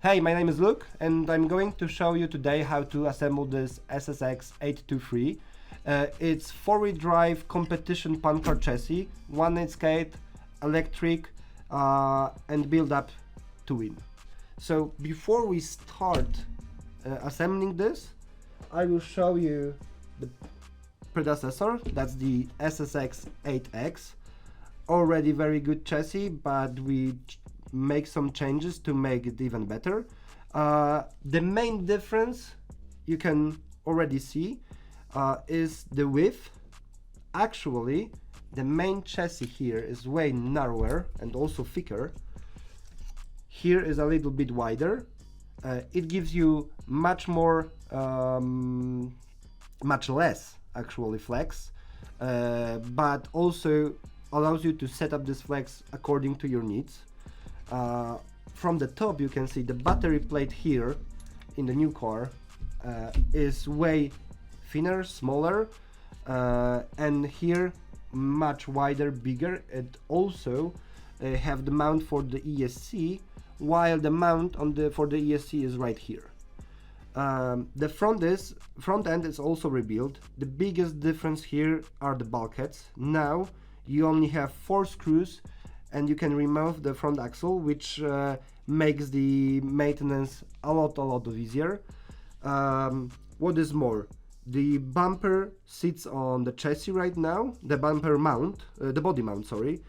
Hey, my name is Luke and I'm going to show you today how to assemble this SSX823. It's 4-wheel drive competition pan car chassis, 1/8 skate, electric, and build up to win. So before we start assembling this, I will show you the predecessor, that's the SSX8X. Already very good chassis, but we make some changes to make it even better. The main difference you can already see is the width. Actually, the main chassis here is way narrower and also thicker. Here is a little bit wider. It gives you much more, much less actually flex, but also allows you to set up this flex according to your needs. From the top you can see the battery plate here in the new car is way thinner, smaller, and here much wider, bigger. It also have the mount for the ESC, while the mount for the ESC is right here. The front end is also rebuilt. The biggest difference here are the bulkheads. Now you only have 4 screws and you can remove the front axle, which makes the maintenance a lot easier. What is more, the bumper sits on the chassis right now. The bumper mount, the body mount, sorry,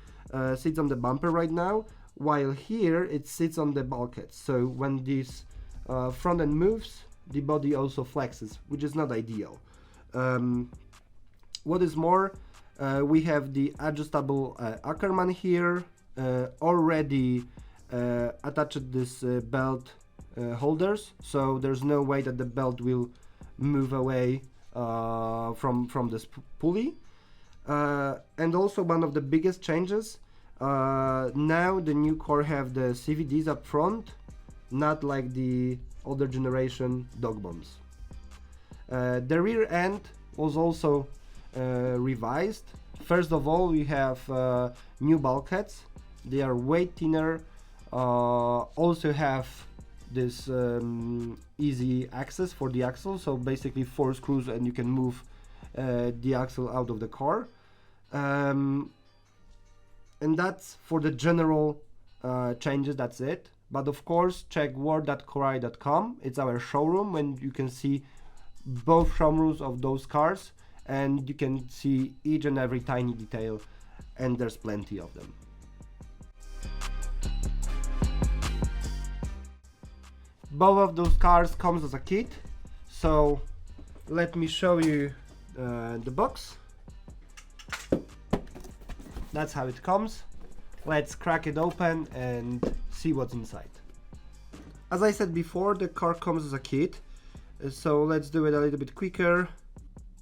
sits on the bumper right now, while here it sits on the bulkhead. So when this front end moves, the body also flexes, which is not ideal. What is more, we have the adjustable Ackermann here. Already attached this belt holders, so there's no way that the belt will move away from this pulley. And also one of the biggest changes, now the new car have the CVDs up front, not like the older generation dog bombs. The rear end was also revised. First of all, we have new bulkheads. They are way thinner, also have this easy access for the axle, so basically 4 screws and you can move the axle out of the car. And that's for the general changes, that's it. But of course, check world.korai.com. It's our showroom and you can see both showrooms of those cars and you can see each and every tiny detail, and there's plenty of them. Both of those cars comes as a kit, so let me show you the box. That's how it comes. Let's crack it open and see what's inside. As I said before, the car comes as a kit, so let's do it a little bit quicker.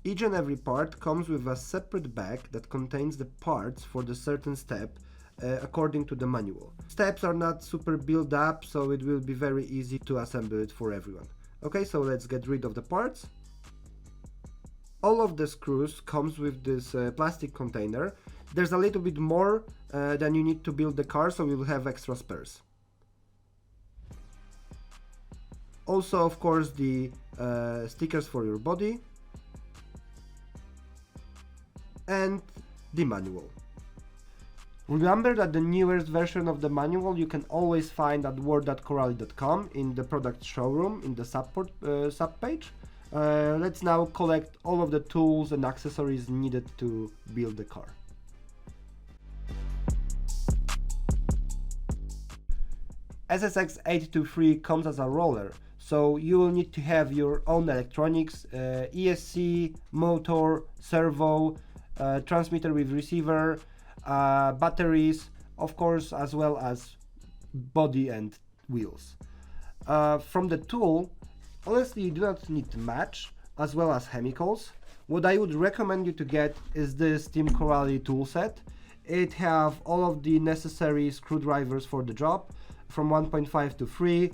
Each and every part comes with a separate bag that contains the parts for the certain step according to the manual. Steps are not super built up, so it will be very easy to assemble it for everyone. Okay, so let's get rid of the parts. All of the screws comes with this plastic container. There's a little bit more than you need to build the car, so you'll have extra spares. Also, of course, the stickers for your body and the manual. Remember that the newest version of the manual you can always find at world.korai.com in the product showroom in the support subpage. Let's now collect all of the tools and accessories needed to build the car. SSX823 comes as a roller, so you will need to have your own electronics, ESC, motor, servo, transmitter with receiver, batteries, of course, as well as body and wheels. From the tool, honestly, you do not need much, as well as chemicals. What I would recommend you to get is this Team Corally toolset. It have all of the necessary screwdrivers for the job, from 1.5 to 3,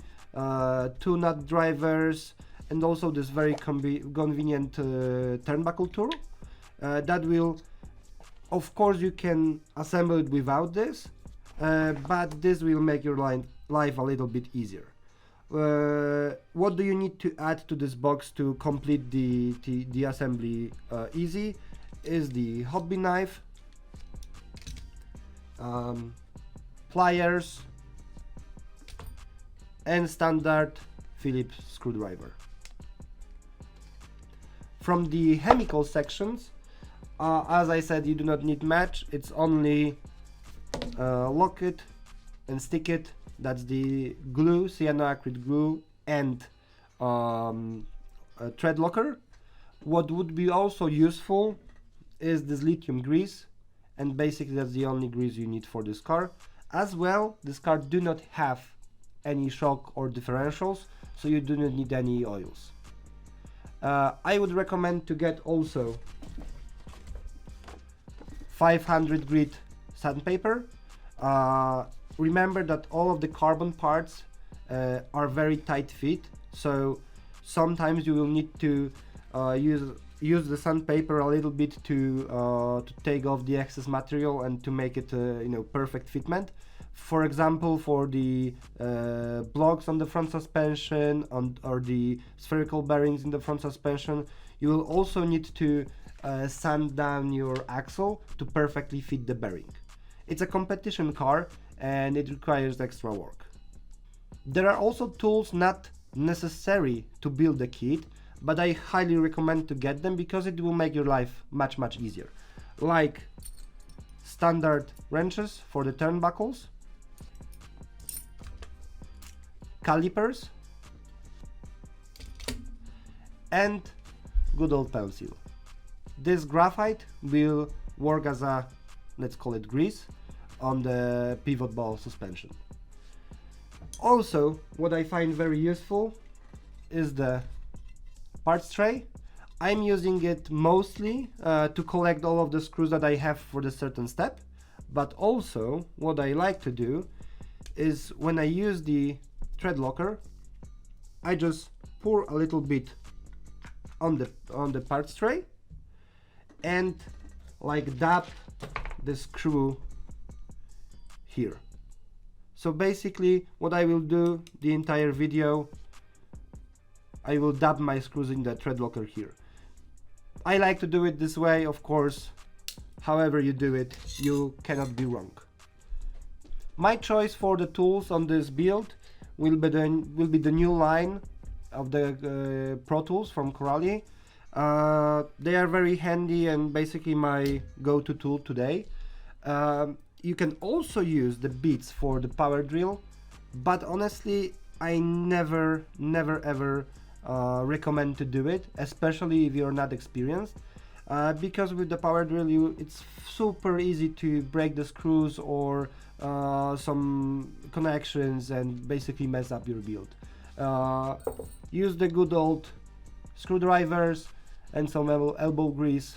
2 nut drivers, and also this very convenient turnbuckle tool. That will, of course, you can assemble it without this, but this will make your life a little bit easier. What do you need to add to this box to complete the assembly easy is the hobby knife, pliers, and standard Phillips screwdriver. From the chemical sections, as I said, you do not need much. It's only lock it and stick it. That's the glue, cyanoacrylate glue, and a thread locker. What would be also useful is this lithium grease, and basically that's the only grease you need for this car. As well, this car do not have any shock or differentials, so you do not need any oils. I would recommend to get also 500 grit sandpaper. Remember that all of the carbon parts are very tight fit, so sometimes you will need to use the sandpaper a little bit to take off the excess material and to make it perfect fitment. For example, for the blocks on the front suspension or the spherical bearings in the front suspension, you will also need to sand down your axle to perfectly fit the bearing. It's a competition car and it requires extra work. There are also tools not necessary to build the kit, but I highly recommend to get them because it will make your life much easier. Like standard wrenches for the turnbuckles, calipers, and good old pencil. This graphite will work as a, let's call it, grease on the pivot ball suspension. Also, what I find very useful is the parts tray. I'm using it mostly to collect all of the screws that I have for the certain step, but also what I like to do is when I use the thread locker, I just pour a little bit on the parts tray and like dab the screw here. So basically what I will do the entire video, I will dab my screws in the thread locker here. I like to do it this way, of course. However you do it, you cannot be wrong. My choice for the tools on this build will be the new line of the Pro Tools from Corally. They are very handy and basically my go-to tool today. You can also use the bits for the power drill, but honestly I never ever recommend to do it, especially if you're not experienced, because with the power drill it's super easy to break the screws or some connections and basically mess up your build. Use the good old screwdrivers and some elbow grease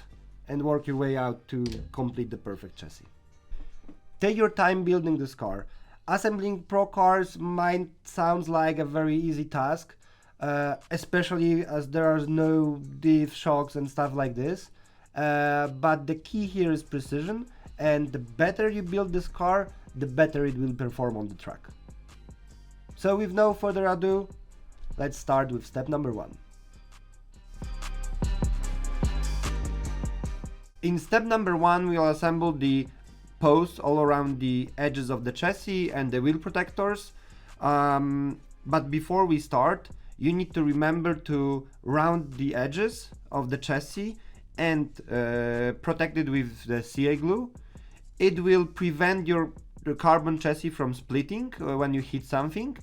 and work your way out to complete the perfect chassis. Take your time building this car. Assembling pro cars might sound like a very easy task, especially as there are no diff shocks and stuff like this, but the key here is precision, and the better you build this car, the better it will perform on the track. So with no further ado, let's start with step number 1. In step number 1, we'll assemble the posts all around the edges of the chassis and the wheel protectors. But before we start, you need to remember to round the edges of the chassis and protect it with the CA glue. It will prevent your carbon chassis from splitting when you hit something.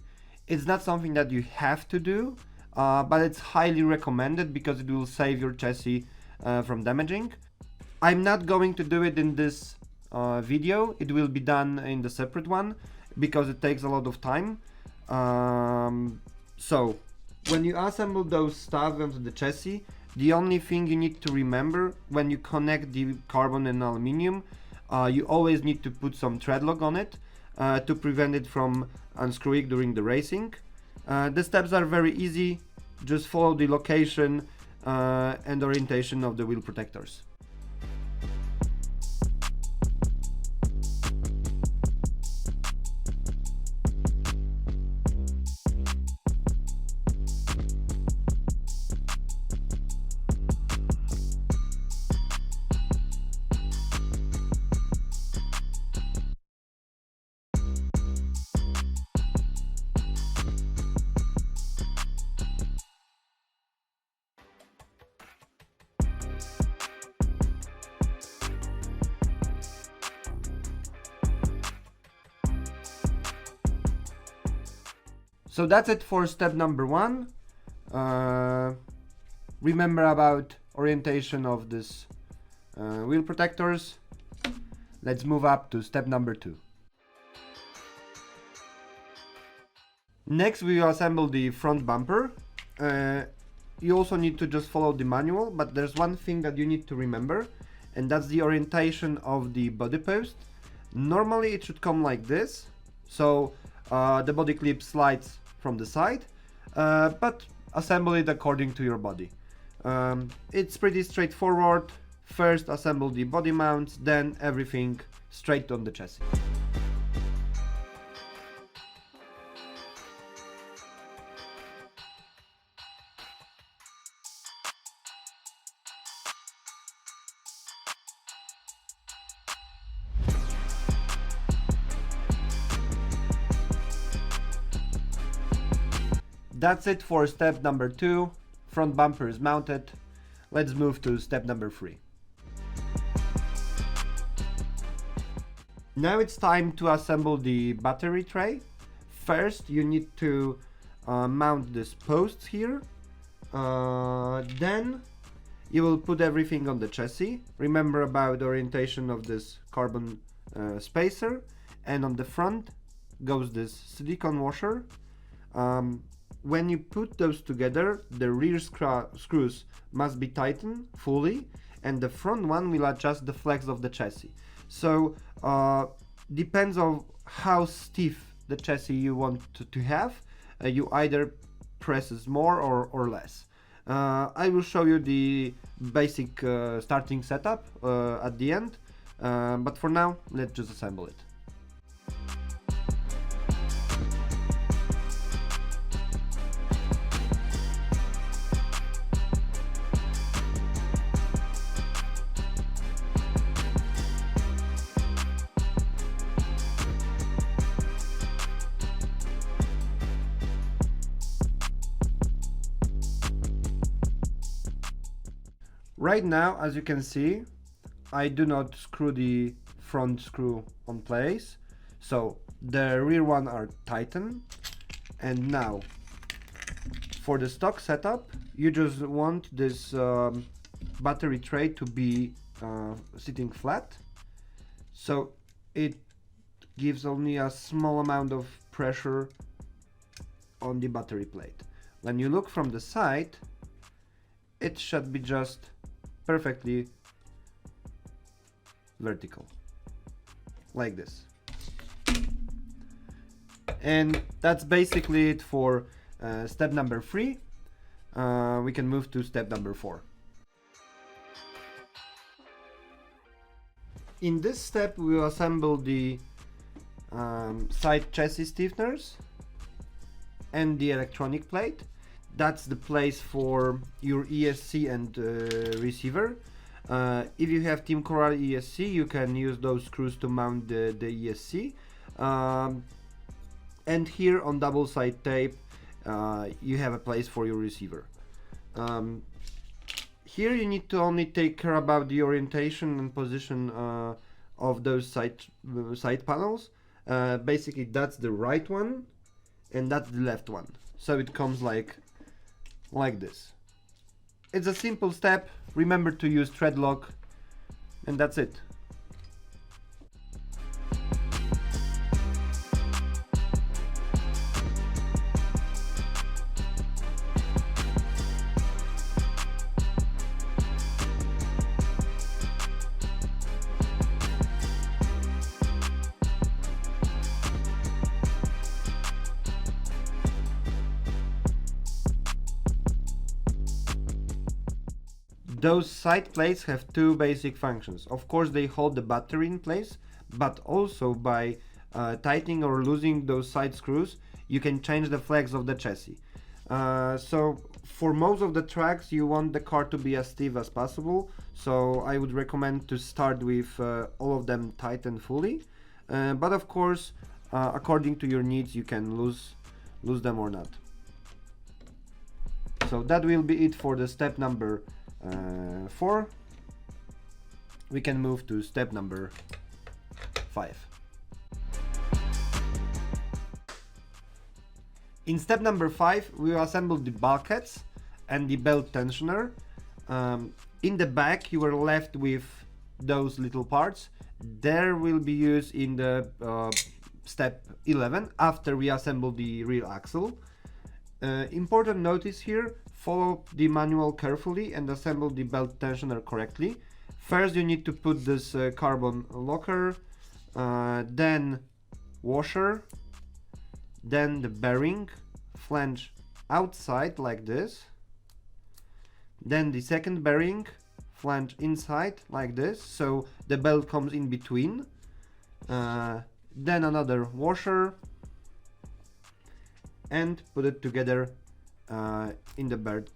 It's not something that you have to do, but it's highly recommended because it will save your chassis from damaging. I'm not going to do it in this video. It will be done in the separate one because it takes a lot of time. So when you assemble those stuff onto the chassis, the only thing you need to remember when you connect the carbon and aluminum, you always need to put some thread lock on it to prevent it from unscrewing during the racing. The steps are very easy. Just follow the location and orientation of the wheel protectors. So that's it for step number 1. Remember about orientation of this wheel protectors. Let's move up to step number 2. Next we will assemble the front bumper. You also need to just follow the manual, but there's one thing that you need to remember, and that's the orientation of the body post. Normally it should come like this, so the body clip slides from the side, but assemble it according to your body. It's pretty straightforward. First assemble the body mounts, then everything straight on the chassis. That's it for step number 2. Front bumper is mounted. Let's move to step number 3. Now it's time to assemble the battery tray. First you need to mount these posts here. Then you will put everything on the chassis. Remember about the orientation of this carbon spacer. And on the front goes this silicone washer. When you put those together, the rear screws must be tightened fully, and the front one will adjust the flex of the chassis. So depends on how stiff the chassis you want to have. You either presses more or less. I will show you the basic starting setup at the end, but for now let's just assemble it. Right now, as you can see, I do not screw the front screw on place, so the rear one are tightened. And now, for the stock setup, you just want this battery tray to be sitting flat, so it gives only a small amount of pressure on the battery plate. When you look from the side, it should be just perfectly vertical, like this. And that's basically it for step number 3. We can move to step number 4. In this step we will assemble the side chassis stiffeners and the electronic plate. That's the place for your ESC and receiver. If you have Team Coral ESC, you can use those screws to mount the ESC. And here on double side tape, you have a place for your receiver. Here you need to only take care about the orientation and position of those side panels. Basically that's the right one and that's the left one. So it comes like this. It's a simple step. Remember to use thread lock, and that's it. Those side plates have two basic functions. Of course, they hold the battery in place, but also by tightening or loosening those side screws, you can change the flex of the chassis. So for most of the tracks, you want the car to be as stiff as possible. So I would recommend to start with all of them tightened fully. But of course, according to your needs, you can lose them or not. So that will be it for the step number 4. We can move to step number 5. In step number 5, we will assemble the bulkheads and the belt tensioner. In the back, you are left with those little parts. There will be used in the step 11 after we assemble the rear axle. Important notice here, follow the manual carefully and assemble the belt tensioner correctly. First you need to put this carbon locker, then washer, then the bearing, flange outside like this, then the second bearing, flange inside like this, so the belt comes in between, then another washer, and put it together in the belt,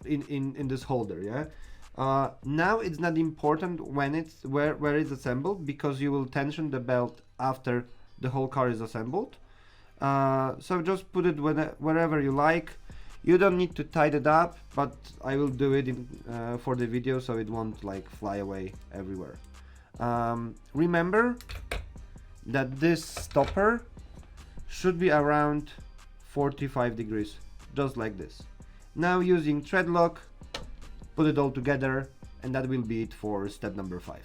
in this holder. Yeah. Now it's not important when it's where it's assembled, because you will tension the belt after the whole car is assembled. So just put it wherever you like. You don't need to tighten it up, but I will do it for the video so it won't like fly away everywhere. Remember that this stopper should be around 45 degrees, just like this. Now using thread lock, put it all together, and that will be it for step number 5.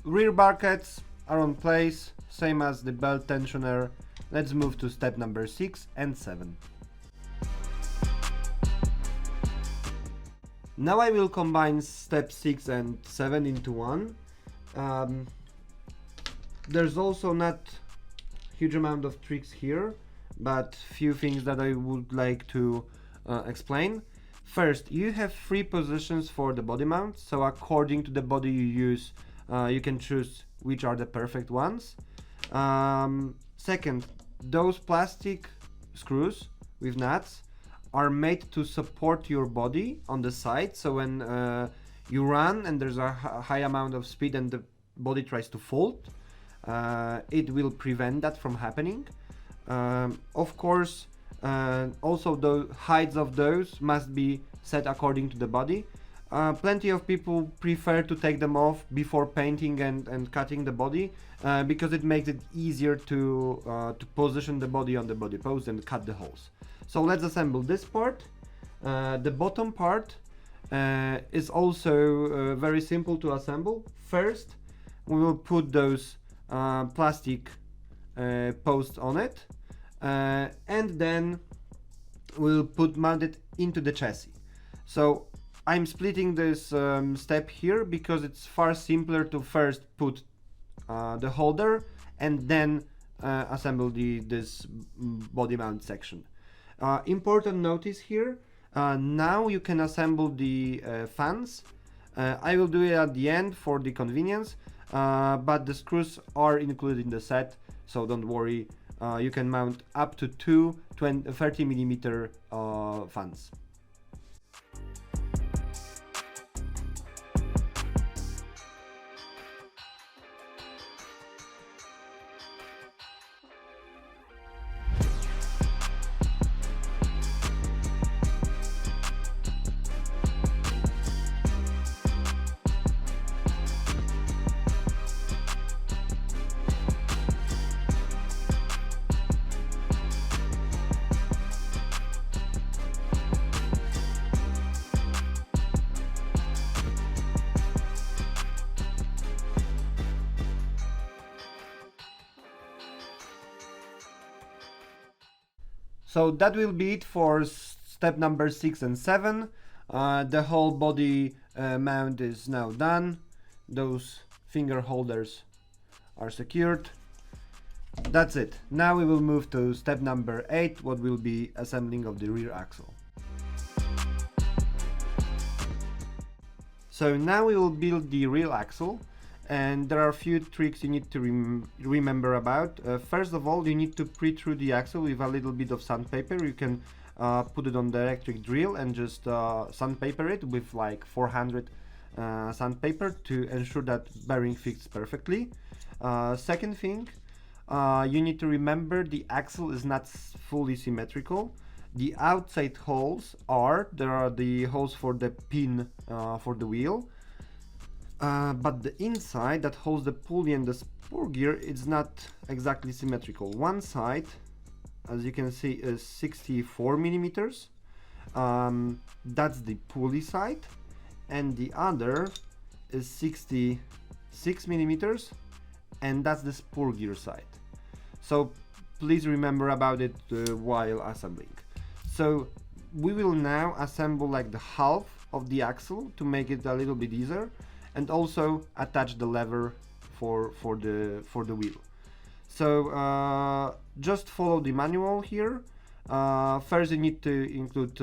Rear bulkheads are on place, same as the belt tensioner. Let's move to step number 6 and 7. Now I will combine step 6 and 7 into one. There's also not huge amount of tricks here, but few things that I would like to explain. First, you have 3 positions for the body mount, so according to the body you use, you can choose which are the perfect ones. Second, those plastic screws with nuts are made to support your body on the side, so when you run and there's a high amount of speed and the body tries to fold, it will prevent that from happening. Of course, also the heights of those must be set according to the body. Plenty of people prefer to take them off before painting and cutting the body, because it makes it easier to position the body on the body post and cut the holes. So let's assemble this part. The bottom part is also very simple to assemble. First, we will put those plastic posts on it, and then we'll mount it into the chassis. So I'm splitting this step here because it's far simpler to first put the holder and then assemble this body mount section. Important notice here, now you can assemble the fans. I will do it at the end for the convenience, but the screws are included in the set, so don't worry. You can mount up to 2 30mm fans. So that will be it for step number 6 and 7. The whole body mount is now done. Those finger holders are secured. That's it. Now we will move to step number 8, what will be assembling of the rear axle. So now we will build the rear axle, and there are a few tricks you need to remember about. First of all, you need to pre-through the axle with a little bit of sandpaper. You can put it on the electric drill and just sandpaper it with like 400 sandpaper to ensure that bearing fits perfectly. Second thing, you need to remember the axle is not fully symmetrical. The outside holes there are the holes for the pin for the wheel, but the inside that holds the pulley and the spur gear is not exactly symmetrical. One side, as you can see, is 64 millimeters. That's the pulley side, and the other is 66 millimeters, and that's the spur gear side. So please remember about it while assembling. So we will now assemble like the half of the axle to make it a little bit easier, and also attach the lever for the wheel. So just follow the manual here. First you need to include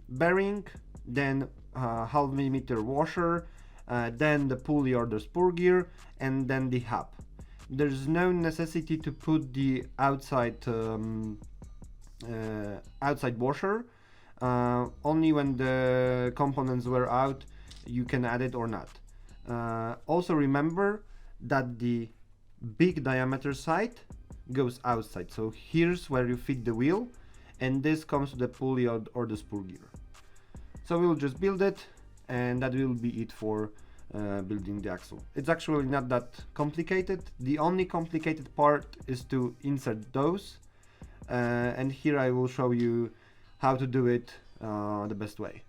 bearing, then half millimeter washer, then the pulley or the spur gear, and then the hub. There's no necessity to put the outside washer. Only when the components wear out you can add it or not. Also remember that the big diameter side goes outside, so here's where you fit the wheel, and this comes to the pulley or the spur gear. So we'll just build it, and that will be it for building the axle. It's actually not that complicated. The only complicated part is to insert those, and here I will show you how to do it the best way.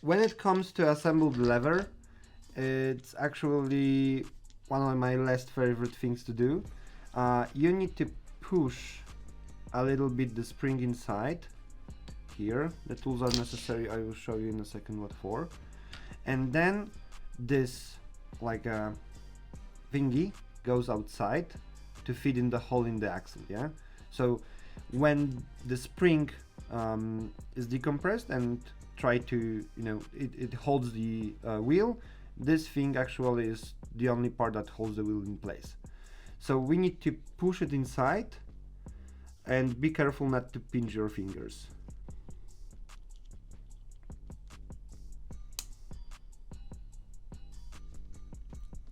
When it comes to assemble the lever, it's actually one of my least favorite things to do. You need to push a little bit the spring inside here. The tools are necessary, I will show you in a second what for. And then this, like a thingy, goes outside to fit in the hole in the axle, yeah? So when the spring is decompressed and try to, it holds the wheel, this thing actually is the only part that holds the wheel in place. So we need to push it inside and be careful not to pinch your fingers.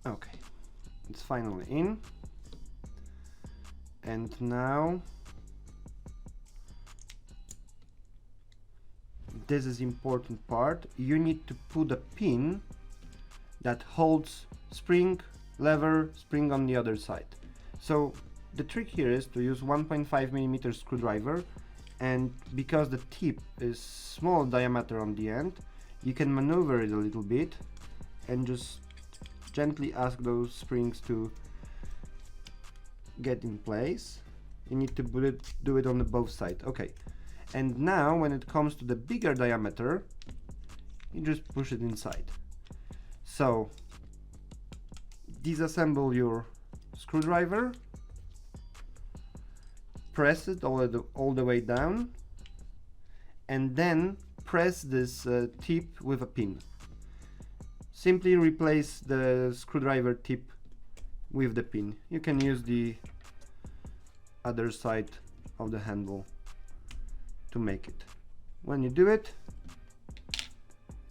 Okay, it's finally in, and now this is important part. You need to put a pin that holds spring, lever, spring on the other side. So the trick here is to use 1.5 millimeter screwdriver, and because the tip is small diameter on the end, you can maneuver it a little bit and just gently ask those springs to get in place. You need to do it on the both sides. Okay. And now when it comes to the bigger diameter, you just push it inside. So disassemble your screwdriver, press it all the way down, and then press this tip with a pin. Simply replace the screwdriver tip with the pin. You can use the other side of the handle to make it. When you do it,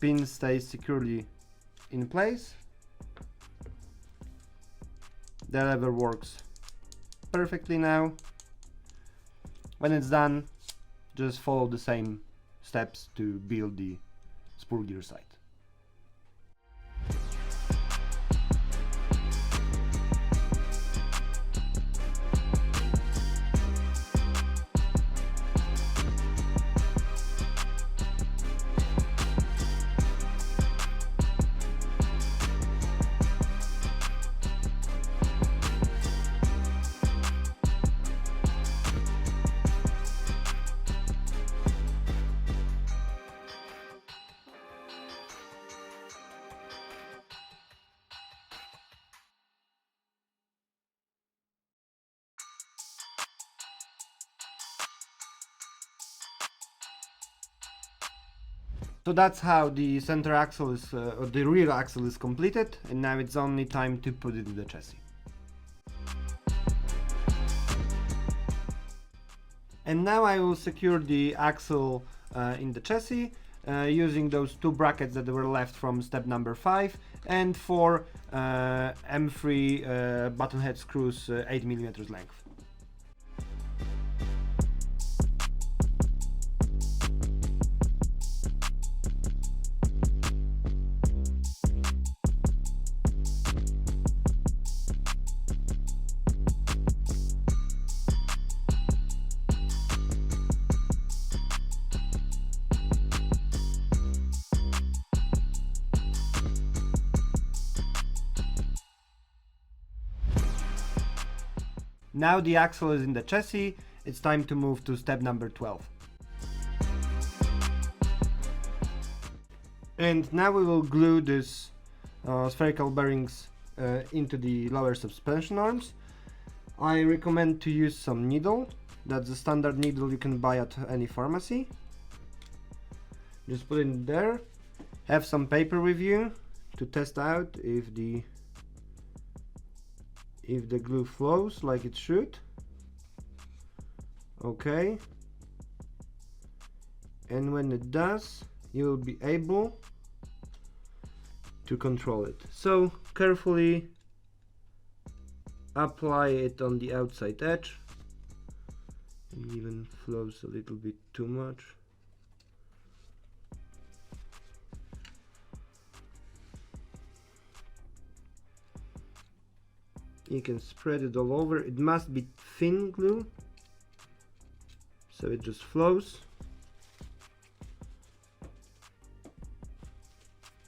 pin stays securely in place. The lever works perfectly now. When it's done, just follow the same steps to build the spur gear side. So that's how the center axle is, or the rear axle is completed, and now it's only time to put it in the chassis. And now I will secure the axle in the chassis using those two brackets that were left from step number 5 and 4 M3 button head screws 8mm length. Now the axle is in the chassis, it's time to move to step number 12. And now we will glue this spherical bearings into the lower suspension arms. I recommend to use some needle. That's the standard needle you can buy at any pharmacy. Just put it in there. Have some paper with you to test out if the glue flows like it should. Okay. And when it does, you will be able to control it. So carefully apply it on the outside edge. It even flows a little bit too much. You can spread it all over. It must be thin glue, so it just flows.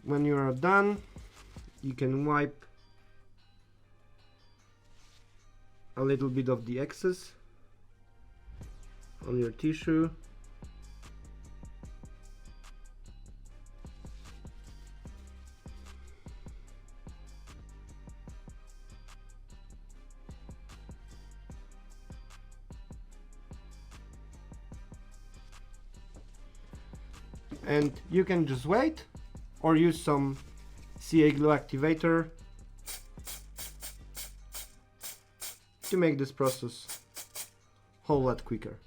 When you are done, you can wipe a little bit of the excess on your tissue. And you can just wait or use some CA glue activator to make this process a whole lot quicker.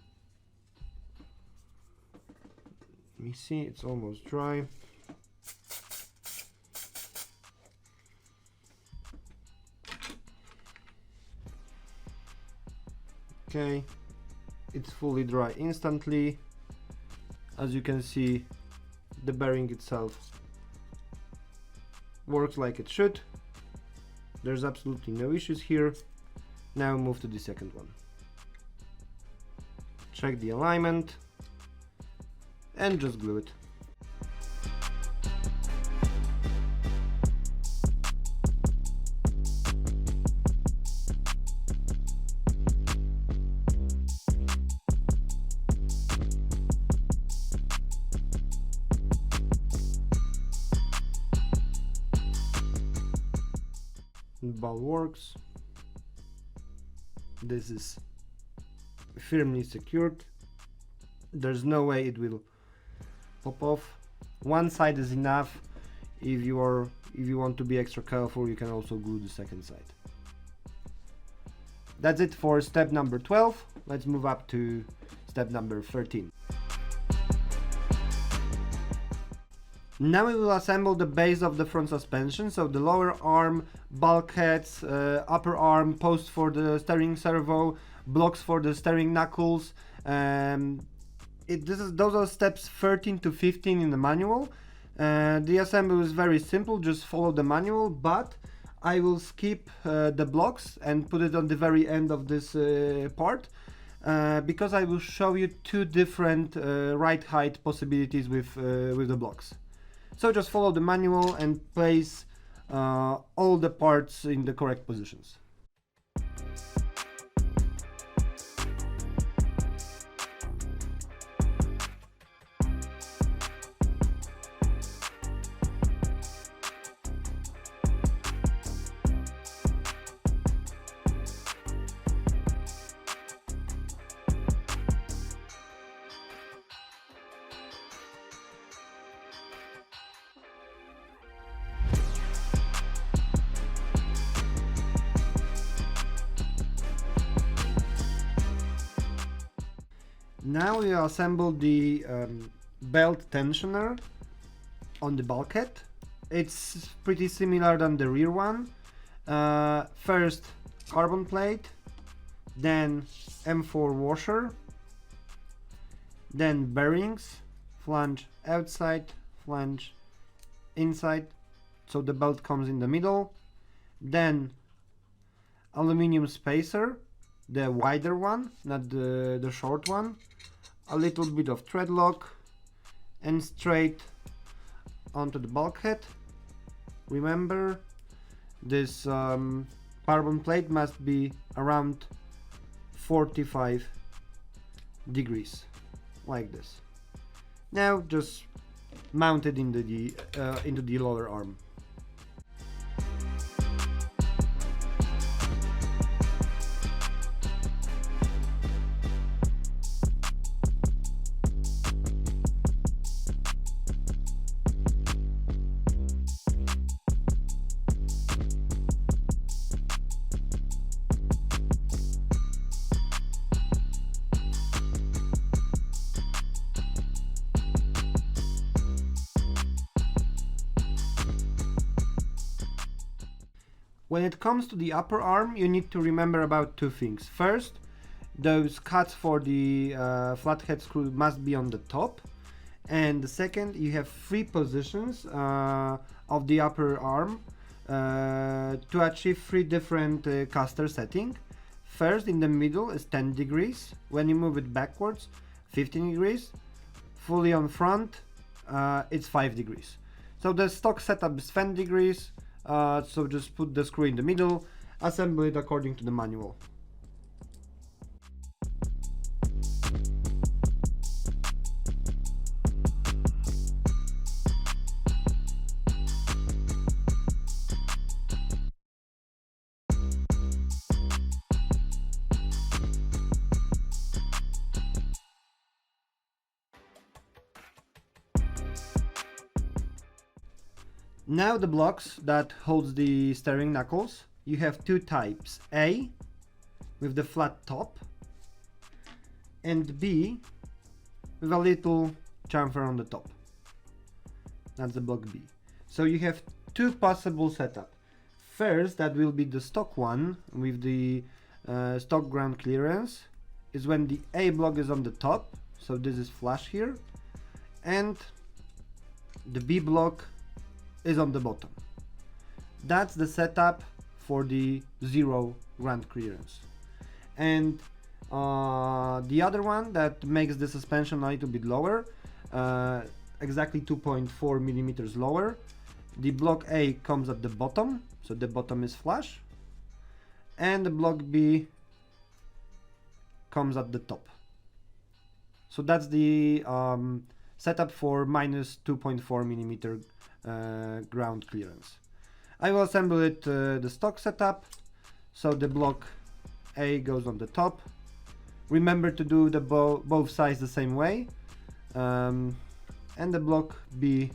Let me see, it's almost dry. Okay, it's fully dry instantly. As you can see, the bearing itself works like it should. There's absolutely no issues here. Now move to the second one. Check the alignment and just glue it. Ball works. This is firmly secured. There's no way it will pop off. One side is enough. If you want to be extra careful, you can also glue the second side. That's it for step number 12. Let's move up to step number 13. Now we will assemble the base of the front suspension, so the lower arm, bulkheads, upper arm, post for the steering servo, blocks for the steering knuckles. Those are steps 13 to 15 in the manual. The assembly is very simple, just follow the manual, but I will skip the blocks and put it on the very end of this part. Because I will show you two different ride height possibilities with the blocks. So just follow the manual and place all the parts in the correct positions. Now we assemble the belt tensioner on the bulkhead. It's pretty similar than the rear one. First carbon plate, then M4 washer, then bearings, flange outside, flange inside, so the belt comes in the middle, then aluminum spacer, the wider one, not the short one, a little bit of thread lock, and straight onto the bulkhead. Remember, this carbon plate must be around 45 degrees, like this. Now just mount it into the lower arm. When it comes to the upper arm, you need to remember about two things. First, those cuts for the flathead screw must be on the top. And the second, you have three positions of the upper arm to achieve three different caster setting. First, in the middle is 10 degrees. When you move it backwards, 15 degrees. Fully on front, it's 5 degrees. So the stock setup is 10 degrees. So just put the screw in the middle, assemble it according to the manual. Now the blocks that holds the steering knuckles, you have two types, A with the flat top and B with a little chamfer on the top. That's the block B. So you have two possible setup. First, that will be the stock one with the stock ground clearance, is when the A block is on the top, so this is flush here, and the B block is on the bottom. That's the setup for the zero ground clearance. And the other one that makes the suspension a little bit lower, exactly 2.4 millimeters lower. The block A comes at the bottom, so the bottom is flush, and the block B comes at the top. So that's the setup for minus 2.4 millimeter ground clearance. I will assemble it the stock setup. So the block A goes on the top. Remember to do the both sides the same way, and the block B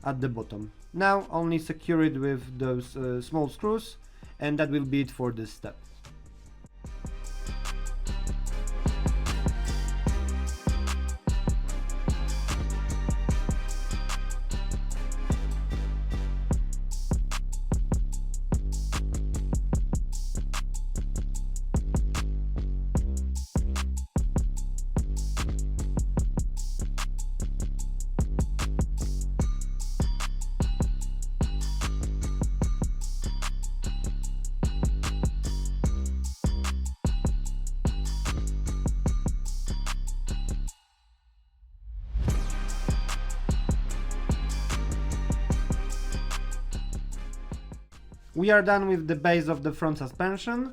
at the bottom. Now only secure it with those small screws, and that will be it for this step. We are done with the base of the front suspension.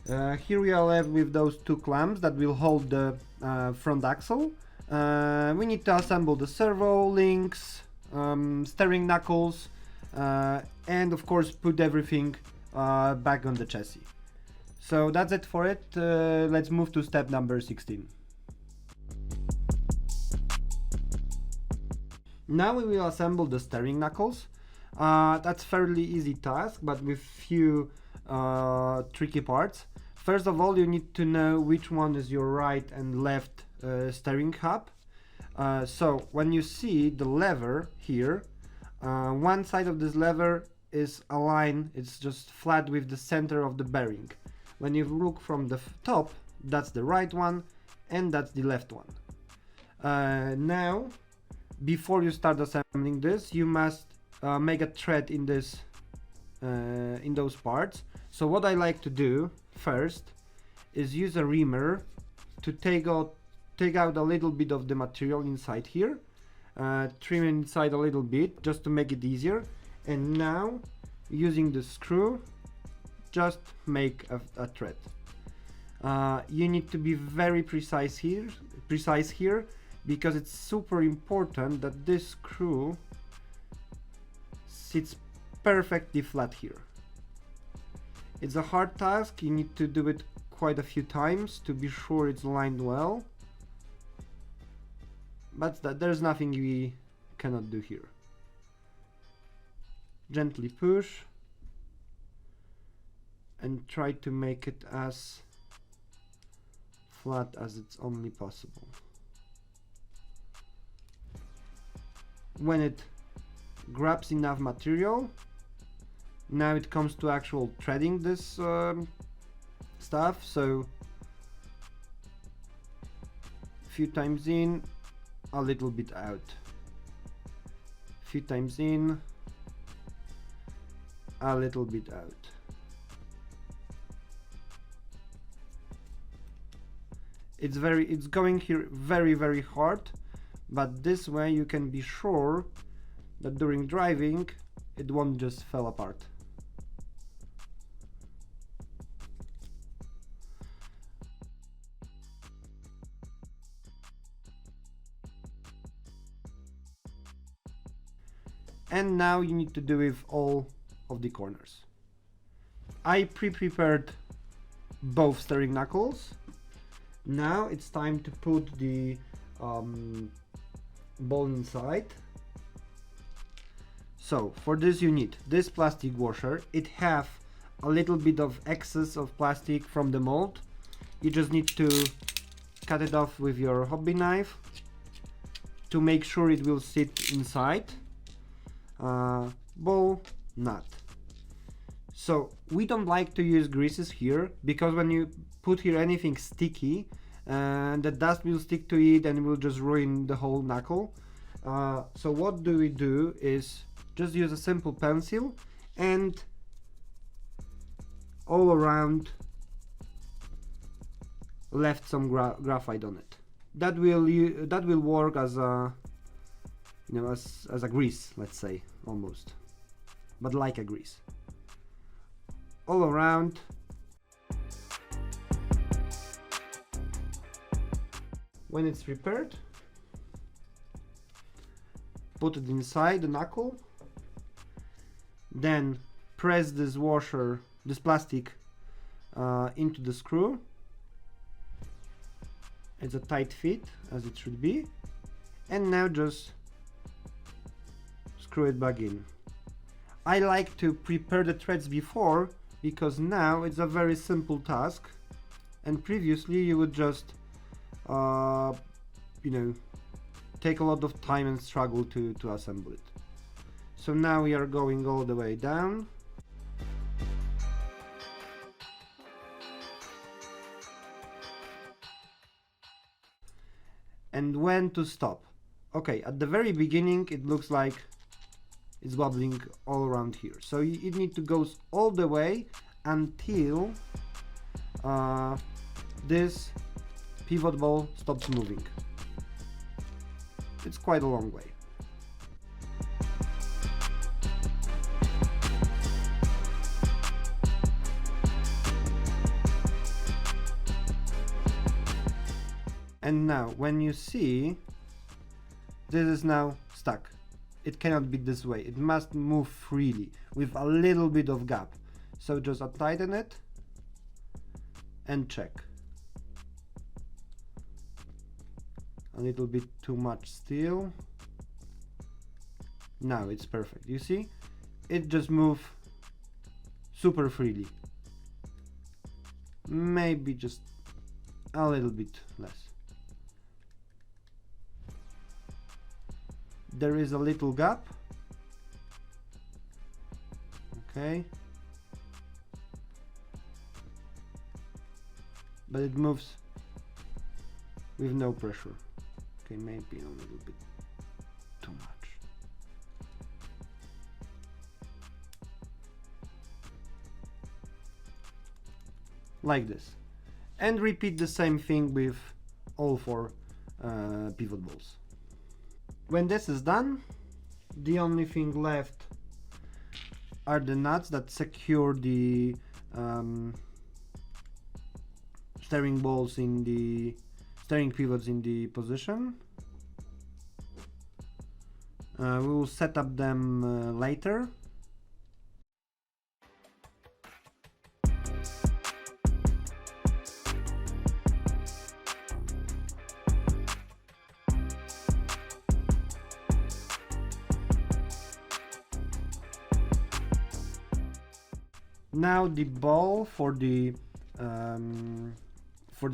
Here we are left with those two clamps that will hold the front axle. We need to assemble the servo links, steering knuckles, and of course put everything back on the chassis. So that's it for it. Let's move to step number 16. Now we will assemble the steering knuckles. That's fairly easy task, but with few tricky parts. First of all, you need to know which one is your right and left steering hub. So when you see the lever here, one side of this lever is aligned, it's just flat with the center of the bearing. When you look from the top, that's the right one and that's the left one. Now, before you start assembling this, you must make a thread in this in those parts. So what I like to do first is use a reamer to take out a little bit of the material inside here, trim inside a little bit just to make it easier, and now using the screw just make a thread. You need to be very precise here because it's super important that this screw sits perfectly flat here. It's a hard task, you need to do it quite a few times to be sure it's lined well, but there's nothing we cannot do here. Gently push and try to make it as flat as it's only possible. When it grabs enough material, now it comes to actual threading this stuff. So a few times in, a little bit out, a few times in, a little bit out. It's going here very hard, but this way you can be sure that during driving it won't just fall apart. And now you need to do with all of the corners. I pre-prepared both steering knuckles. Now it's time to put the ball inside. So for this you need this plastic washer. It have a little bit of excess of plastic from the mold. You just need to cut it off with your hobby knife to make sure it will sit inside. Ball nut. So we don't like to use greases here because when you put here anything sticky, the dust will stick to it and will just ruin the whole knuckle. So what do we do is just use a simple pencil and all around left some graphite on it. That will work as a, you know, as a grease, let's say, almost, but like a grease all around. When it's prepared, put it inside the knuckle, then press this washer, this plastic, into the screw. It's a tight fit as it should be, and now just screw it back in. I like to prepare the threads before because now it's a very simple task, and previously you would just you know, take a lot of time and struggle to assemble it. So now we are going all the way down. And when to stop? Okay, at the very beginning it looks like it's wobbling all around here. So you need to go all the way until this pivot ball stops moving. It's quite a long way. And now when you see this is now stuck, it cannot be this way, it must move freely with a little bit of gap. So just tighten it and check. A little bit too much still. Now it's perfect. You see, it just moves super freely. Maybe just a little bit less. there is a little gap. Okay. But it moves with no pressure. Okay, maybe a little bit too much. Like this. And repeat the same thing with all 4 pivot balls. When this is done, the only thing left are the nuts that secure the steering balls in the steering pivots in the position. We will set up them later. Now the ball for the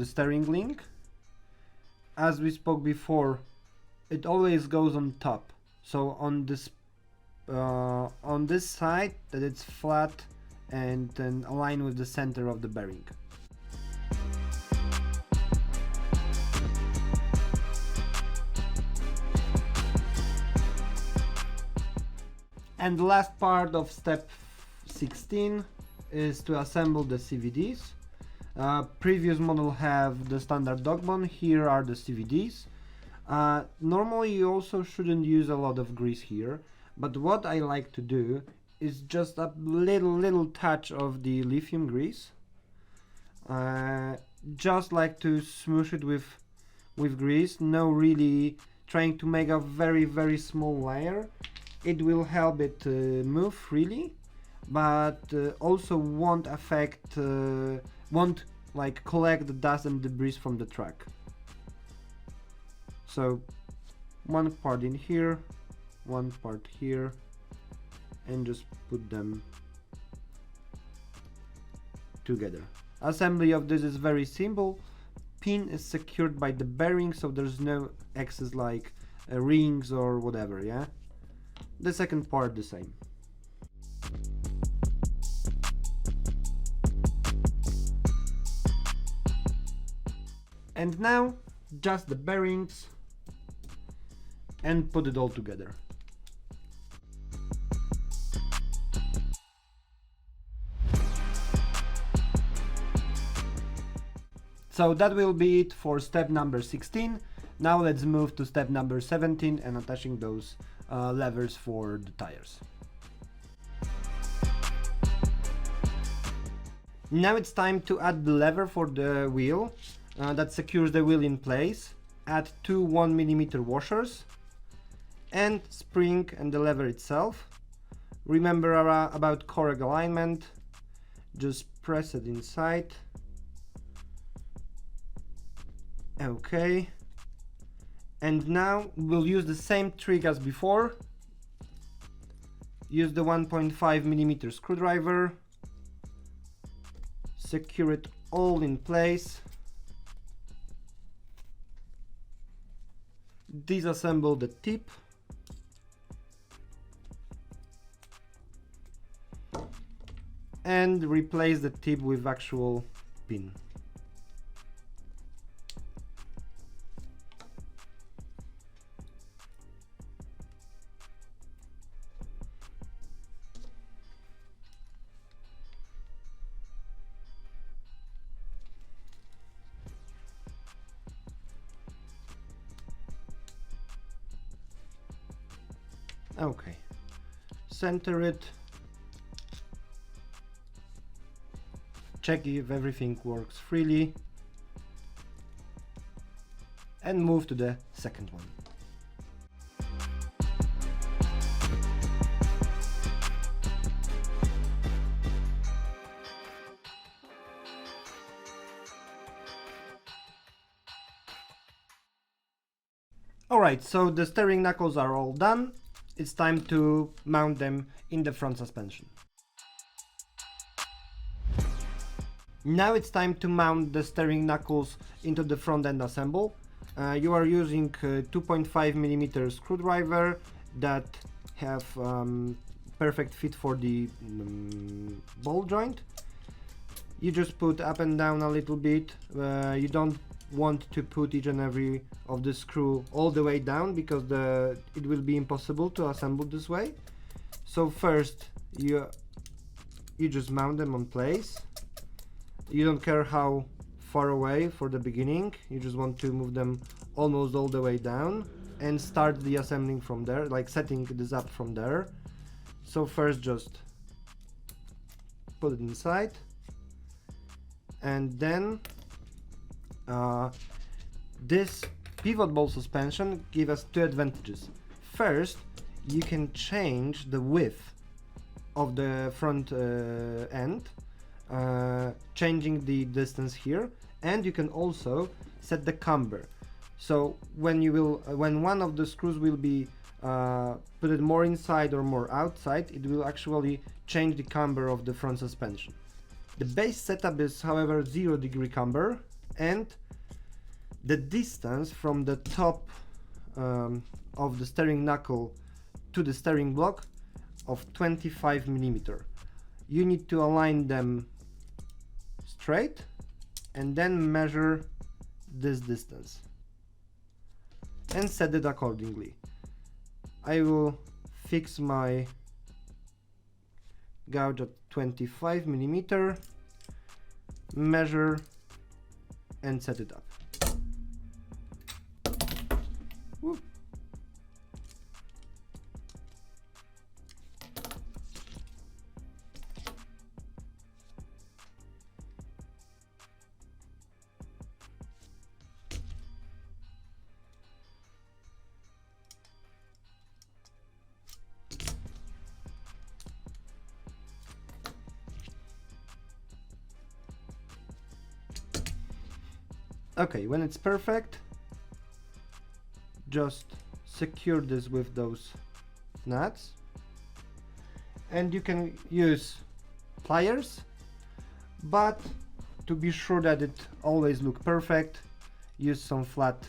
steering link, as we spoke before, it always goes on top. So on this side, that it's flat and then align with the center of the bearing. And the last part of step 16 is to assemble the CVDs. Previous model have the standard dog bone, here are the CVDs. Normally you also shouldn't use a lot of grease here, but what I like to do is just a little touch of the lithium grease. Just like to smoosh it with grease, no really trying to make a very small layer. It will help it move freely, but also won't affect, won't like collect the dust and debris from the track. So one part in here, one part here, and just put them together. Assembly of this is very simple. Pin is secured by the bearing, so there's no excess like rings or whatever, yeah? The second part the same. And now just the bearings and put it all together. So that will be it for step number 16. Now let's move to step number 17 and attaching those levers for the tires. Now it's time to add the lever for the wheel that secures the wheel in place. Add two 1mm washers and spring and the lever itself. Remember about correct alignment. Just press it inside. Okay. And now we'll use the same trick as before. Use the 1.5mm screwdriver. Secure it all in place. Disassemble the tip. And replace the tip with actual pin. Okay, center it, check if everything works freely, and move to the second one. Alright, so the steering knuckles are all done. It's time to mount them in the front suspension. Now it's time to mount the steering knuckles into the front end assemble. You are using 2.5mm screwdriver that have perfect fit for the ball joint. You just put up and down a little bit. You don't want to put each and every of the screw all the way down, because it will be impossible to assemble this way. So first you just mount them on place. You don't care how far away for the beginning, you just want to move them almost all the way down and start the assembling from there, like setting this up from there. So first just put it inside, and then this pivot ball suspension gives us two advantages. First, you can change the width of the front end, changing the distance here, and you can also set the camber. So when one of the screws will be put it more inside or more outside, it will actually change the camber of the front suspension. The base setup is, however, 0° camber, and the distance from the top of the steering knuckle to the steering block of 25mm. You need to align them straight and then measure this distance and set it accordingly. I will fix my gouge at 25mm, measure and set it up. Woo. Okay, when it's perfect, just secure this with those nuts, and you can use pliers, but to be sure that it always looks perfect, use some flat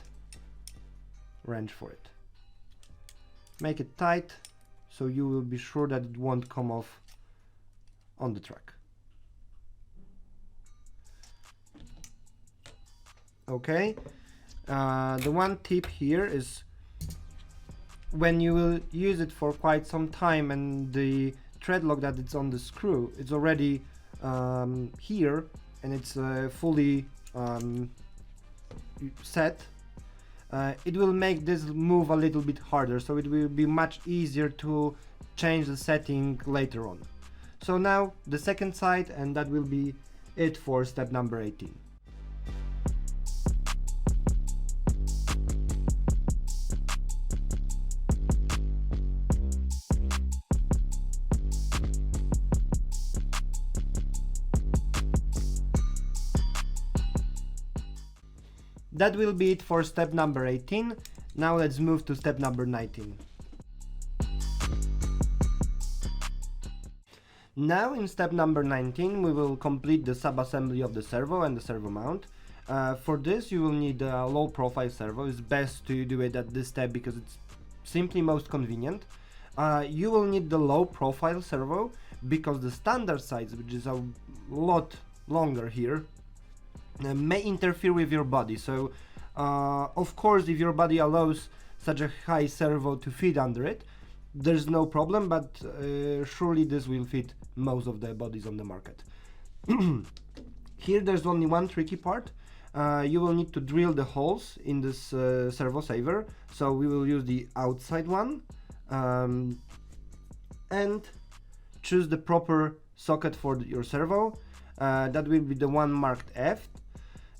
wrench for it. Make it tight so you will be sure that it won't come off on the track. Okay, the one tip here is, when you will use it for quite some time and the thread lock that it's on the screw, it's already here and it's fully set, it will make this move a little bit harder, so it will be much easier to change the setting later on. So now the second side, and that will be it for step number 18. That will be it for step number 18. Now let's move to step number 19. Now in step number 19 we will complete the sub-assembly of the servo and the servo mount. For this you will need a low profile servo. It's best to do it at this step because it's simply most convenient. You will need the low profile servo because the standard size, which is a lot longer here, may interfere with your body. So of course, if your body allows such a high servo to fit under it, there's no problem, but surely this will fit most of the bodies on the market. Here there's only one tricky part. You will need to drill the holes in this servo saver, so we will use the outside one, and choose the proper socket for your servo. That will be the one marked F.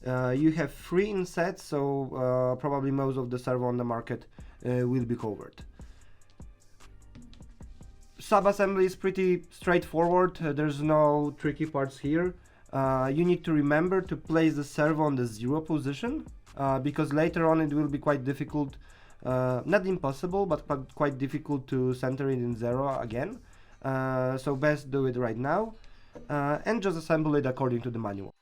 You have 3 insets, so probably most of the servo on the market will be covered. Sub-assembly is pretty straightforward. There's no tricky parts here. You need to remember to place the servo on the 0 position, because later on it will be quite difficult, not impossible, but quite difficult to center it in 0 again. So best do it right now, and just assemble it according to the manual.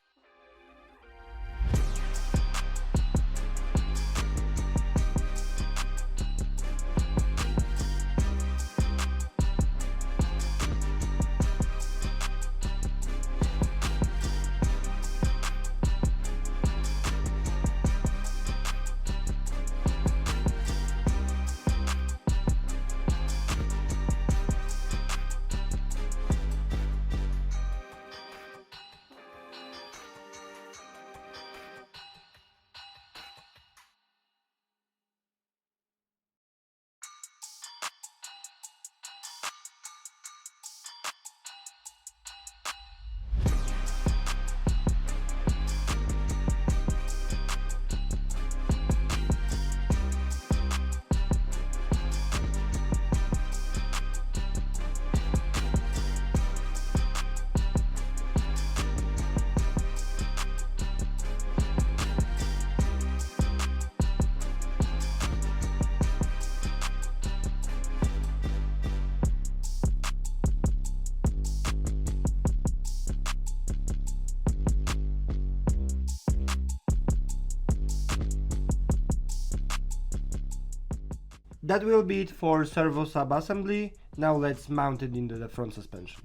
That will be it for servo sub-assembly. Now let's mount it into the front suspension.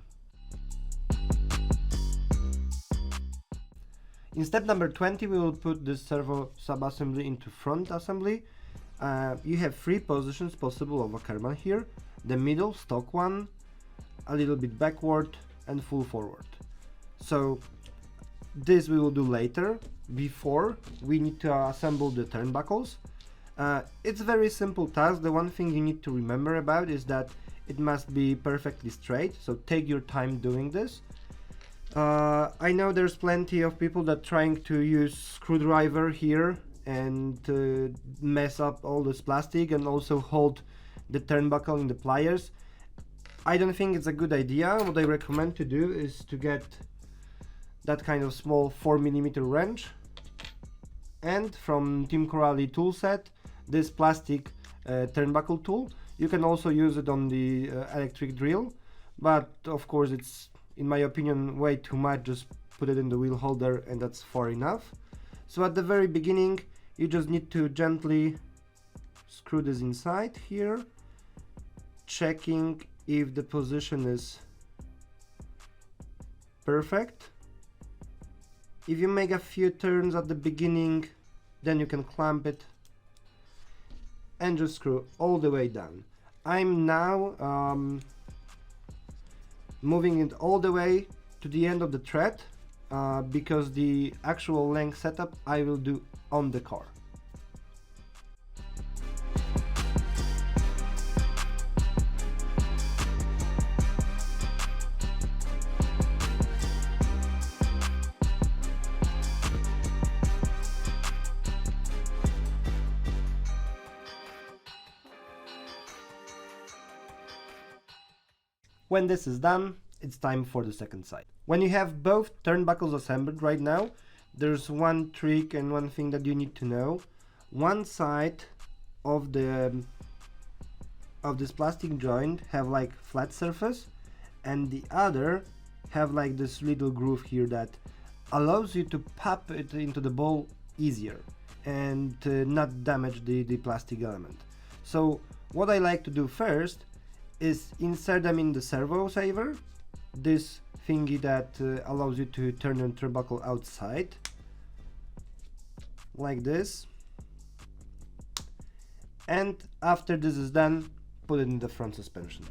In step number 20 we will put this servo sub-assembly into front assembly. You have 3 positions possible of Ackermann here: the middle, stock one, a little bit backward, and full forward. So this we will do later. Before, we need to assemble the turnbuckles. It's a very simple task. The one thing you need to remember about is that it must be perfectly straight, so take your time doing this. I know there's plenty of people that trying to use screwdriver here and mess up all this plastic and also hold the turnbuckle in the pliers. I don't think it's a good idea. What I recommend to do is to get that kind of small 4mm wrench, and from Team Corally tool set, this plastic turnbuckle tool. You can also use it on the electric drill, but of course it's, in my opinion, way too much. Just put it in the wheel holder and that's far enough. So at the very beginning you just need to gently screw this inside here, checking if the position is perfect. If you make a few turns at the beginning, then you can clamp it and just screw all the way down. I'm now moving it all the way to the end of the thread because the actual length setup I will do on the car. When this is done, it's time for the second side. When you have both turnbuckles assembled right now, there's one trick and one thing that you need to know. One side of this plastic joint have like flat surface, and the other have like this little groove here that allows you to pop it into the ball easier and not damage the plastic element. So what I like to do first is insert them in the servo saver, this thingy that allows you to turn the turnbuckle outside, like this. And after this is done, put it in the front suspension.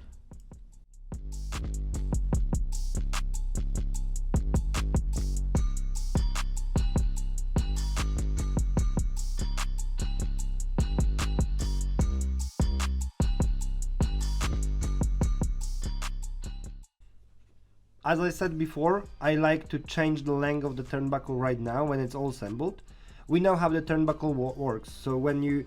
As I said before, I like to change the length of the turnbuckle right now when it's all assembled. We know how the turnbuckle works, so when you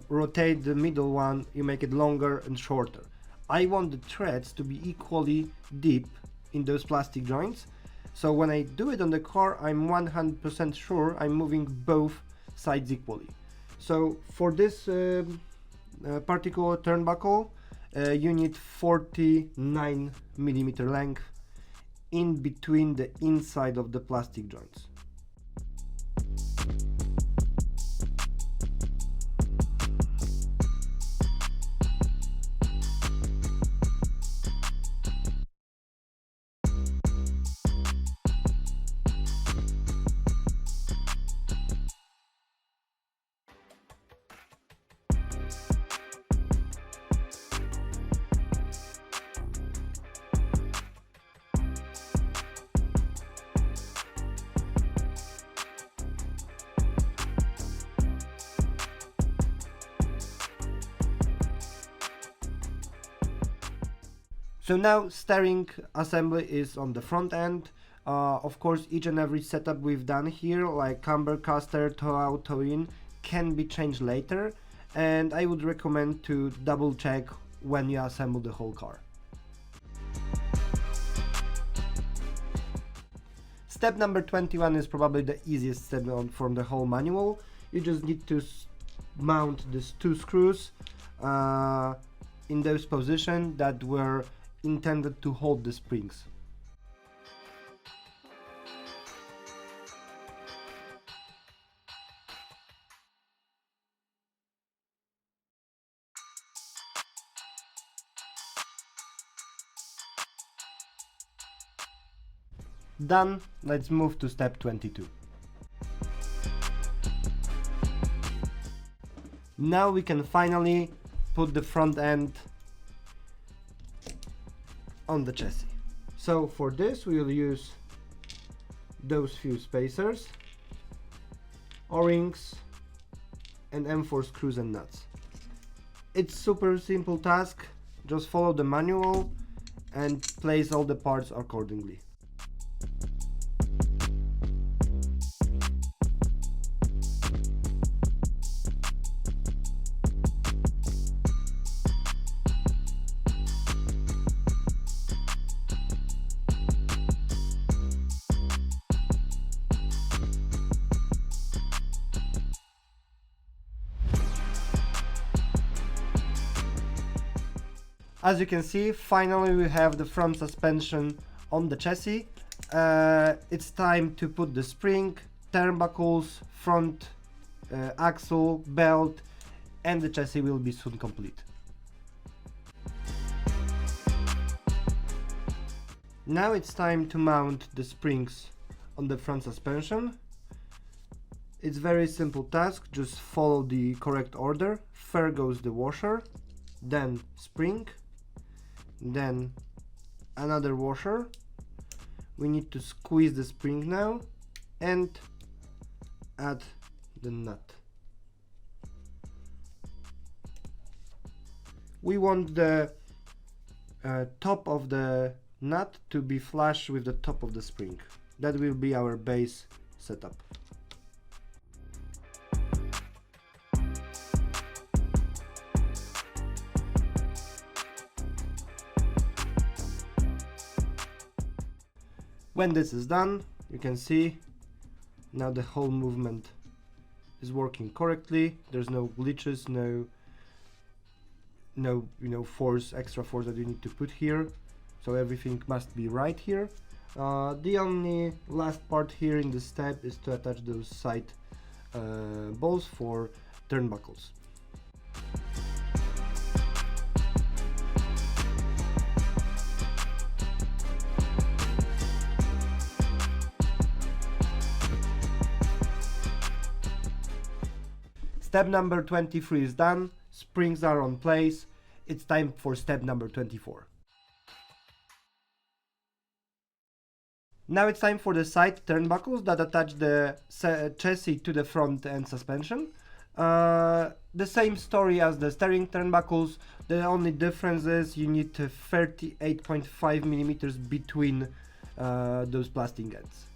rotate the middle one, you make it longer and shorter. I want the threads to be equally deep in those plastic joints, so when I do it on the car, I'm 100% sure I'm moving both sides equally. So for this particular turnbuckle, you need 49mm length in between the inside of the plastic joints. So now steering assembly is on the front end. Of course, each and every setup we've done here, like camber, caster, toe out, toe in, can be changed later, and I would recommend to double check when you assemble the whole car. Step number 21 is probably the easiest step from the whole manual. You just need to mount these 2 screws in those positions that were intended to hold the springs. Done. Let's move to step 22. Now we can finally put the front end on the chassis. So for this we will use those few spacers, O-rings and M4 screws and nuts. It's super simple task, just follow the manual and place all the parts accordingly. As you can see, finally we have the front suspension on the chassis. It's time to put the spring, turnbuckles, front axle, belt, and the chassis will be soon complete. Now it's time to mount the springs on the front suspension. It's very simple task, just follow the correct order. First goes the washer, then spring, then another washer. We need to squeeze the spring now and add the nut. We want the top of the nut to be flush with the top of the spring. That will be our base setup. When this is done, you can see now the whole movement is working correctly. There's no glitches, no force, extra force that you need to put here. So everything must be right here. The only last part here in this step is to attach those side bolts for turnbuckles. Step number 23 is done, springs are on place, it's time for step number 24. Now it's time for the side turnbuckles that attach the chassis to the front end suspension. The same story as the steering turnbuckles, the only difference is you need 38.5 millimeters between those plastic ends.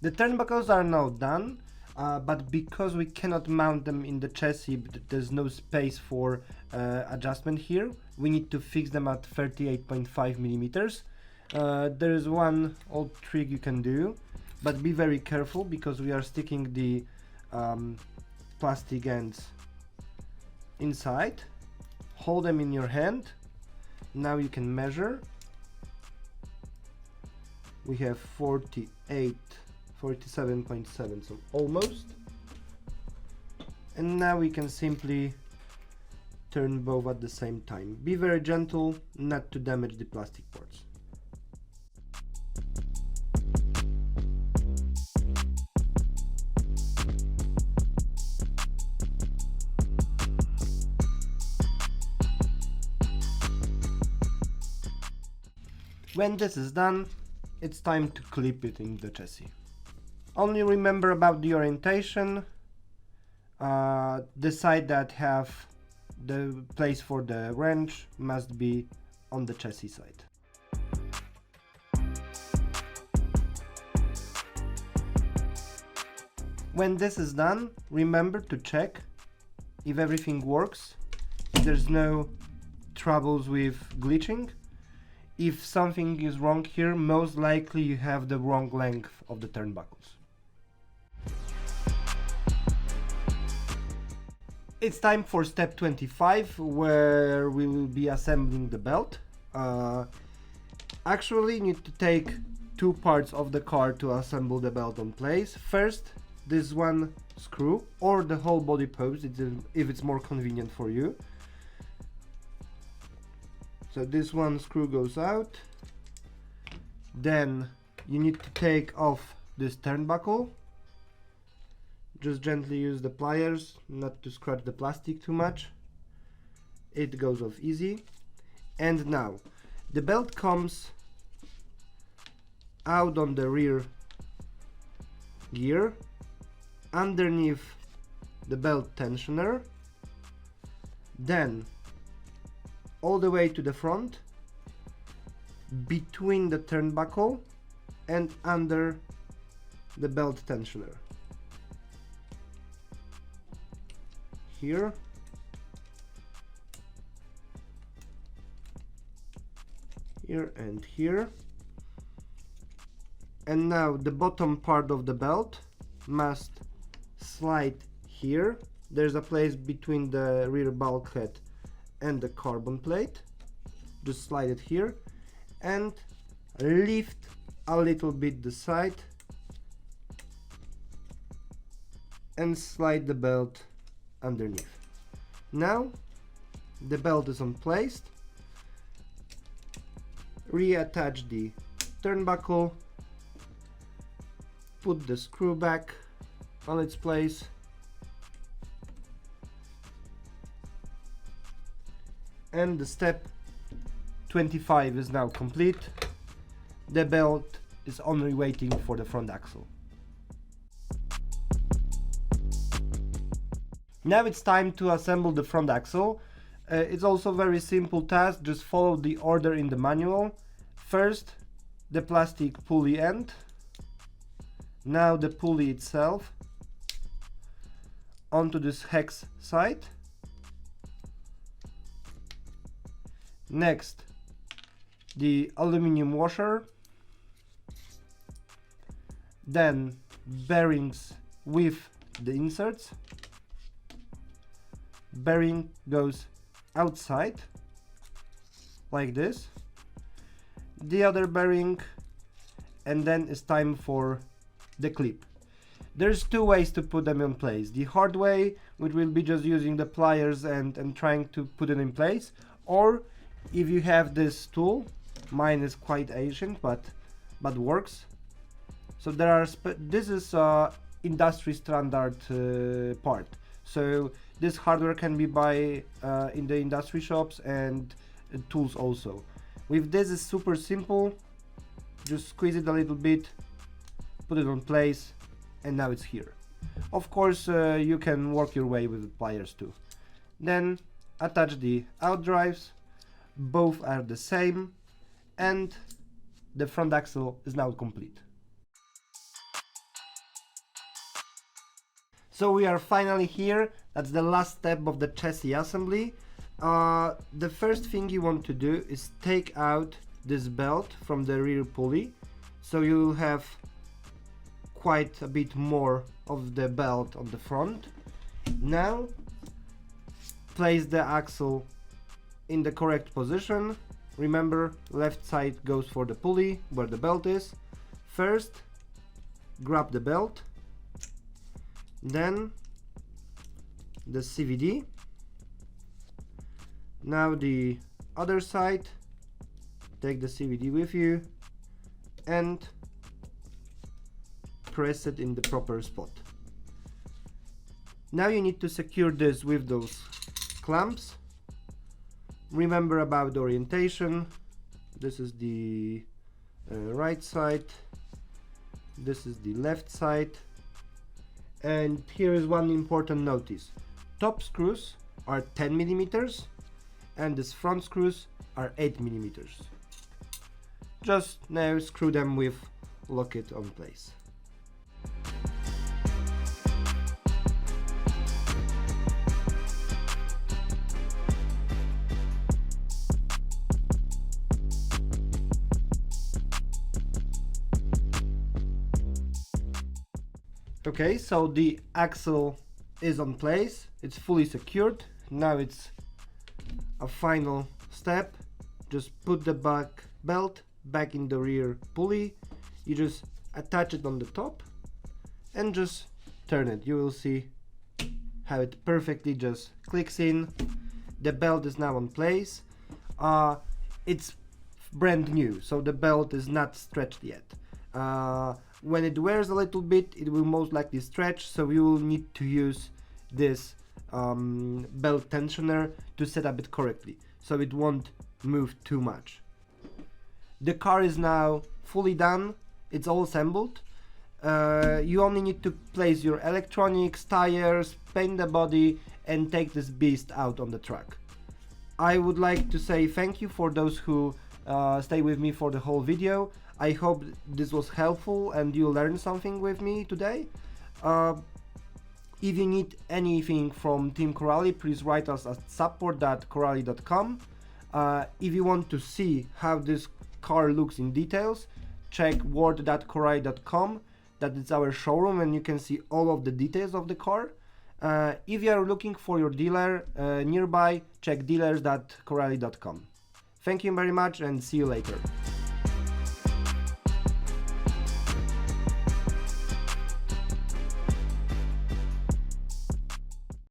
The turnbuckles are now done, but because we cannot mount them in the chassis, there's no space for adjustment here. We need to fix them at 38.5 millimeters. There is one old trick you can do, but be very careful because we are sticking the plastic ends inside. Hold them in your hand. Now you can measure. We have 47.7, so almost. And now we can simply turn both at the same time. Be very gentle, not to damage the plastic parts. When this is done, it's time to clip it in the chassis. Only remember about the orientation. The side that have the place for the wrench must be on the chassis side. When this is done, remember to check if everything works, if there's no troubles with glitching. if something is wrong here, most likely you have the wrong length of the turnbuckles. It's time for step 25, where we will be assembling the belt. Actually, you need to take two parts of the car to assemble the belt on place. First, this one screw, or the whole body post if it's more convenient for you. So this one screw goes out. Then you need to take off this turnbuckle. Just gently use the pliers, not to scratch the plastic too much. It goes off easy. And now, the belt comes out on the rear gear, underneath the belt tensioner, then all the way to the front, between the turnbuckle and under the belt tensioner. Here, here and here. And now the bottom part of the belt must slide here. There's a place between the rear bulkhead and the carbon plate. Just slide it here and lift a little bit the side and slide the belt underneath. Now the belt is on place. Reattach the turnbuckle, put the screw back on its place, and the step 25 is now complete. The belt is only waiting for the front axle. Now it's time to assemble the front axle. It's also a very simple task, just follow the order in the manual. First, the plastic pulley end. Now the pulley itself onto this hex side. Next, the aluminum washer. Then bearings with the inserts. Bearing goes outside like this, the other bearing, and then it's time for the clip. There's two ways to put them in place. The hard way, which will be just using the pliers and trying to put it in place, or if you have this tool, mine is quite ancient but works. So there are this is industry standard part. So this hardware can be buy in the industry shops and tools also. With this is super simple. Just squeeze it a little bit, put it on place, and now it's here. Of course, you can work your way with the pliers too. Then attach the out drives. Both are the same, and the front axle is now complete. So we are finally here. That's the last step of the chassis assembly. The first thing you want to do is take out this belt from the rear pulley, so you'll have quite a bit more of the belt on the front. Now place the axle in the correct position. Remember, left side goes for the pulley where the belt is. First, grab the belt, then the CVD. Now the other side, take the CVD with you and press it in the proper spot. Now you need to secure this with those clamps. Remember about the orientation. This is the right side, this is the left side, and here is one important notice. Top screws are 10 millimeters and these front screws are 8 millimeters. Just now screw them with lock it on place. Okay, so the axle is on place, it's fully secured. Now it's a final step. Just put the back belt back in the rear pulley. You just attach it on the top and just turn it. You will see how it perfectly just clicks in. The belt is now on place. It's brand new, so the belt is not stretched yet. When it wears a little bit, it will most likely stretch, so you will need to use this belt tensioner to set up it correctly, so it won't move too much. The car is now fully done, it's all assembled. You only need to place your electronics, tires, paint the body, and take this beast out on the track. I would like to say thank you for those who stay with me for the whole video. I hope this was helpful and you learned something with me today. If you need anything from Team Corally, please write us at support@corally.com. If you want to see how this car looks in details, check world.corally.com. That is our showroom and you can see all of the details of the car. If you are looking for your dealer nearby, check dealers.corally.com. Thank you very much and see you later.